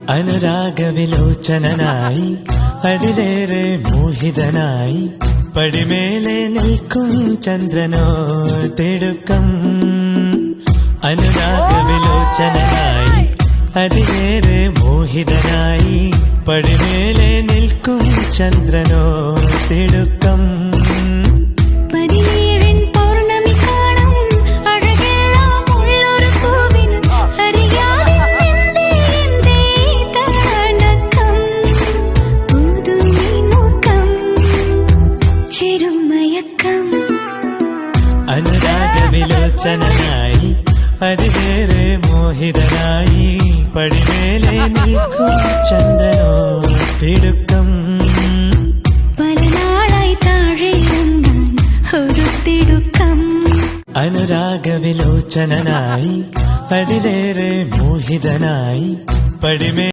അനുരാഗവിലോചനനായി അതിലേറെ മോഹിതനായി പടിമേലെ നിൽക്കും ചന്ദ്രനോ തിടുക്കം. അനുരാഗവിലോചനനായി അതിലേറെ മോഹിതനായി പടിമേലെ നിൽക്കും ചന്ദ്രനോ തിടുക്കം. അനുരാഗവിലോചനനായി അതിലേറെ മോഹിതനായി പടിമേലെ നിൽക്കും ചന്ദ്രനോ തിടുക്കം. പല നാളായി താഴെ ഒരു തിടുക്കം. അനുരാഗവിലോചനനായി അതിലേറെ മോഹിതനായി പടിമേ